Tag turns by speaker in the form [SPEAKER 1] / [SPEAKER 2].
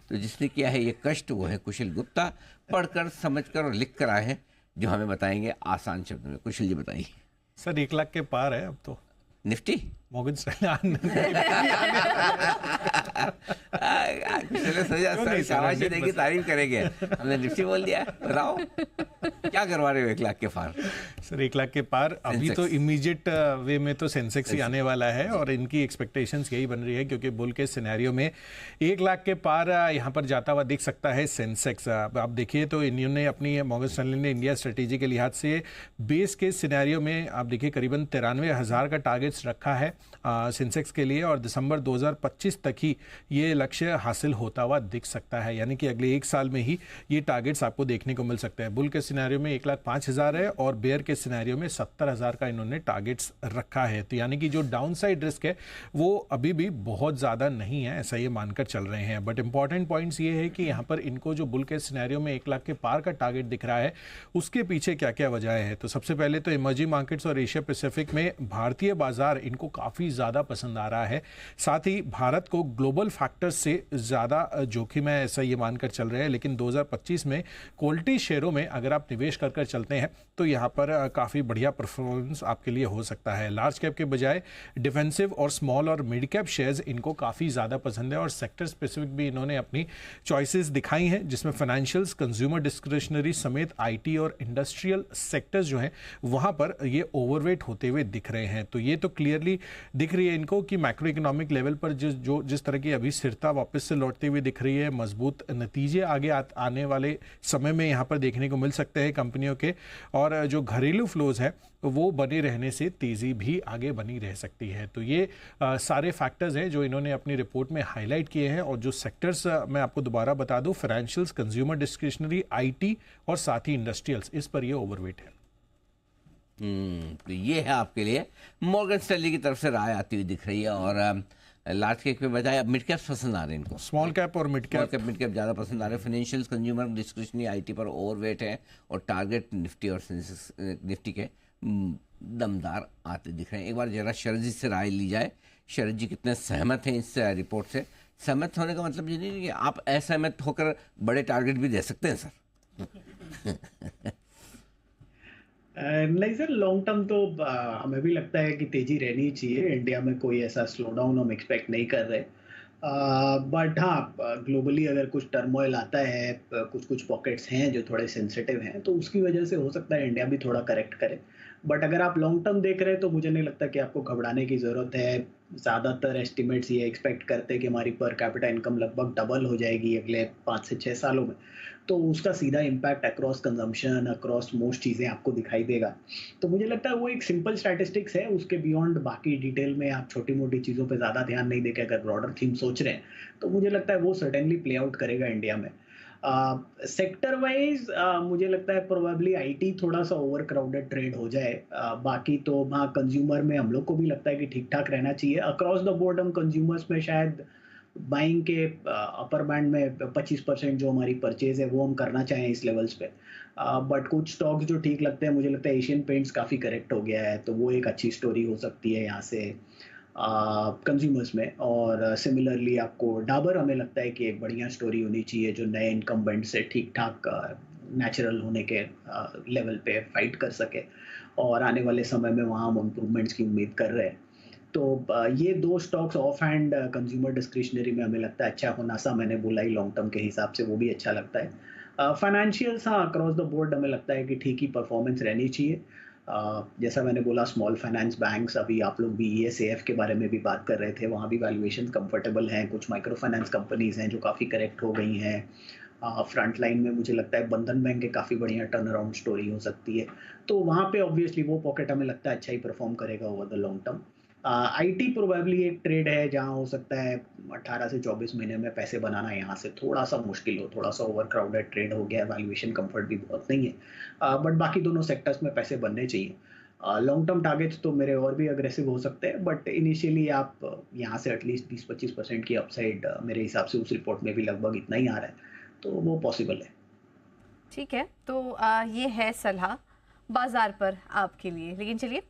[SPEAKER 1] तो जिसने किया है ये कष्ट वो है कुशल गुप्ता। पढ़कर, समझकर और लिख कर आए हैं, जो हमें बताएंगे आसान शब्दों में। कुशल जी बताइए।
[SPEAKER 2] सर 1 लाख के पार है अब तो
[SPEAKER 1] निफ्टी।
[SPEAKER 2] मॉर्गन स्टैनली
[SPEAKER 1] चलो सोचा शाबाशी देगी, तारीफ करेंगे, हमने निफ्टी बोल दिया। बताओ क्या करवा रहे हो 1 लाख के पार?
[SPEAKER 2] सर 1 लाख के पार अभी तो इमीडिएट वे में तो सेंसेक्स ही आने वाला है, और इनकी एक्सपेक्टेशंस यही बन रही है क्योंकि बुल के सिनेरियो में 1 लाख के पार यहाँ पर जाता हुआ दिख सकता है सेंसेक्स। आप देखिए तो इन्होंने अपनी मॉर्गन स्टैनली ने इंडिया स्ट्रेटेजी के लिहाज से बेस के सिनेरियो में आप देखिए करीबन 93,000 का टारगेट्स रखा है सेंसेक्स के लिए, और दिसंबर 2025 तक ही ये लक्ष्य हासिल होता हुआ दिख सकता है, यानी कि अगले 1 साल में ही ये टारगेट्स आपको देखने को मिल सकते हैं। बुल के सिनेरियो में 1,05,000 है और बेयर के सिनेरियो में 70,000 का इन्होंने टारगेट्स रखा है। तो यानी कि जो डाउनसाइड रिस्क है वो अभी भी बहुत ज़्यादा नहीं है, ऐसा ये मानकर चल रहे हैं। बट इंपॉर्टेंट पॉइंट्स ये है कि यहाँ पर इनको जो बुल के सिनेरियो में 1 लाख के पार का टारगेट दिख रहा है उसके पीछे क्या क्या वजह है। तो सबसे पहले तो इमर्जिंग मार्केट्स और एशिया पैसिफिक में भारतीय बाजार इनको काफ़ी ज़्यादा पसंद आ रहा है। साथ ही भारत को ग्लोबल फैक्टर्स से ज़्यादा जोखिम है, ऐसा ये मानकर चल रहे हैं। लेकिन 2025 में क्वालिटी शेयरों में अगर आप निवेश कर चलते हैं तो यहाँ पर काफ़ी बढ़िया परफॉर्मेंस आपके लिए हो सकता है। लार्ज कैप के बजाय डिफेंसिव और स्मॉल और मिड कैप शेयर्स इनको काफ़ी ज़्यादा पसंद है, और सेक्टर स्पेसिफिक भी इन्होंने अपनी चॉइसेस दिखाई हैं, जिसमें फाइनेंशियल्स, कंज्यूमर डिस्क्रिशनरी समेत आईटी और इंडस्ट्रियल सेक्टर्स जो हैं वहाँ पर ये ओवरवेट होते हुए दिख रहे हैं। तो ये तो क्लियरली दिख रही है इनको कि मैक्रो इकोनॉमिक लेवल पर जिस तरह की अभी स्थिरता वापस से लौटती हुई दिख रही है, मजबूत नतीजे आगे आने वाले समय में यहाँ पर देखने को मिल सकते हैं कंपनियों के, और जो घरेलू फ्लोज है वो बने रहने से तेज़ी भी आगे बनी रह सकती है। तो ये सारे फैक्टर्स हैं जो इन्होंने अपनी रिपोर्ट में हाईलाइट किए हैं, और जो सेक्टर्स मैं आपको दोबारा बता दूं, फाइनेंशियल्स, कंज्यूमर डिस्क्रिशनरी, आईटी और साथ ही इंडस्ट्रियल्स, इस पर ये ओवरवेट है।
[SPEAKER 1] तो ये है आपके लिए मॉर्गन स्टैनली की तरफ से राय आती हुई दिख रही है। और लार्ज कैप के बजाय अब मिड कैप्स पसंद आ रहे हैं इनको।
[SPEAKER 2] स्मॉल कैप और मिड कैप
[SPEAKER 1] ज़्यादा पसंद आ रहे हैं। फाइनेंशियल्स, कंज्यूमर डिस्क्रिशनरी, आईटी पर ओवरवेट है, और टारगेट निफ्टी और निफ्टी के दमदार आते दिख रहे हैं। एक बार जरा शरद जी से राय ली जाए। शरद जी कितने सहमत हैं इस रिपोर्ट से? सहमत होने का मतलब ये नहीं कि आप असहमत होकर बड़े टारगेट भी दे सकते हैं सर।
[SPEAKER 3] नहीं सर, लॉन्ग टर्म तो हमें भी लगता है कि तेजी रहनी चाहिए। इंडिया में कोई ऐसा स्लो डाउन हम एक्सपेक्ट नहीं कर रहे। बट हाँ, ग्लोबली अगर कुछ टर्मोइल आता है, कुछ कुछ पॉकेट्स हैं जो थोड़े सेंसिटिव हैं, तो उसकी वजह से हो सकता है इंडिया भी थोड़ा करेक्ट करे। बट अगर आप लॉन्ग टर्म देख रहे हैं तो मुझे नहीं लगता कि आपको घबराने की ज़रूरत है। ज़्यादातर एस्टिमेट्स ये एक्सपेक्ट करते हैं कि हमारी पर कैपिटा इनकम लगभग डबल हो जाएगी अगले 5 से 6 सालों में। तो उसका सीधा impact across consumption, across most चीज़ें आपको दिखाई देगा। तो मुझे लगता है वो एक सिंपल स्टैटिस्टिक्स है, उसके बियॉन्ड बाकी डिटेल में आप छोटी मोटी चीज़ों पे ज़्यादा ध्यान नहीं देके अगर ब्रॉडर थीम सोच रहे हैं तो मुझे लगता है वो सर्टेनली प्ले आउट करेगा इंडिया में। सेक्टर वाइज मुझे लगता है प्रोबेबली आईटी थोड़ा सा ओवर क्राउडेड ट्रेड हो जाए। बाकी तो हाँ, कंज्यूमर में हम लोग को भी लगता है कि ठीक ठाक रहना चाहिए। अक्रॉस द बोर्ड हम कंज्यूमर्स में शायद बाइंग के अपर बैंड में 25% जो हमारी परचेज है वो हम करना चाहें इस लेवल्स पे। बट कुछ स्टॉक्स जो ठीक लगते हैं, मुझे लगता है एशियन पेंट्स काफ़ी करेक्ट हो गया है, तो वो एक अच्छी स्टोरी हो सकती है यहाँ से कंज्यूमर्स में। और सिमिलरली आपको डाबर हमें लगता है कि एक बढ़िया स्टोरी होनी चाहिए जो नए इनकम्बेंट से ठीक ठाक नेचुरल होने के लेवल पे फाइट कर सके, और आने वाले समय में वहाँ हम इम्प्रूवमेंट्स की उम्मीद कर रहे हैं। तो ये 2 stocks of hand consumer discretionary में हमें लगता है अच्छा होना सा मैंने बोला ही, लॉन्ग टर्म के हिसाब से वो भी अच्छा लगता है। फाइनेंशियल्स हाँ, अक्रॉस द बोर्ड हमें लगता है कि ठीक ही परफॉर्मेंस रहनी चाहिए। जैसा मैंने बोला, स्मॉल फाइनेंस बैंक्स, अभी आप लोग भी ईएसएएफ के बारे में भी बात कर रहे थे, वहाँ भी वैल्यूएशन कंफर्टेबल हैं। कुछ माइक्रो फाइनेंस कंपनीज हैं जो काफ़ी करेक्ट हो गई हैं। फ्रंट लाइन में मुझे लगता है बंधन बैंक की काफ़ी बढ़िया टर्न अराउंड स्टोरी हो सकती है। तो वहाँ पे ऑब्वियसली वो पॉकेट हमें लगता है अच्छा ही परफॉर्म करेगा over the long term. IT probably एक ट्रेड है जहाँ हो सकता है 18 से 24 महीने में पैसे बनाना यहाँ से थोड़ा सा मुश्किल हो, थोड़ा सा ओवर क्राउडेड ट्रेड हो गया, वैल्यूएशन कंफर्ट भी बहुत नहीं है। बट बाकी दोनों सेक्टर्स में पैसे बनने चाहिए। लॉन्ग टर्म टारगेट्स तो मेरे और भी अग्रेसिव हो सकते हैं, बट इनिशियली आप यहाँ से एटलीस्ट 20-25% की अपसाइड मेरे हिसाब से उस रिपोर्ट में भी लगभग इतना ही आ रहा है, तो वो पॉसिबल है।
[SPEAKER 4] ठीक है, तो ये है सलाह बाजार पर आपके लिए। लेकिन चलिए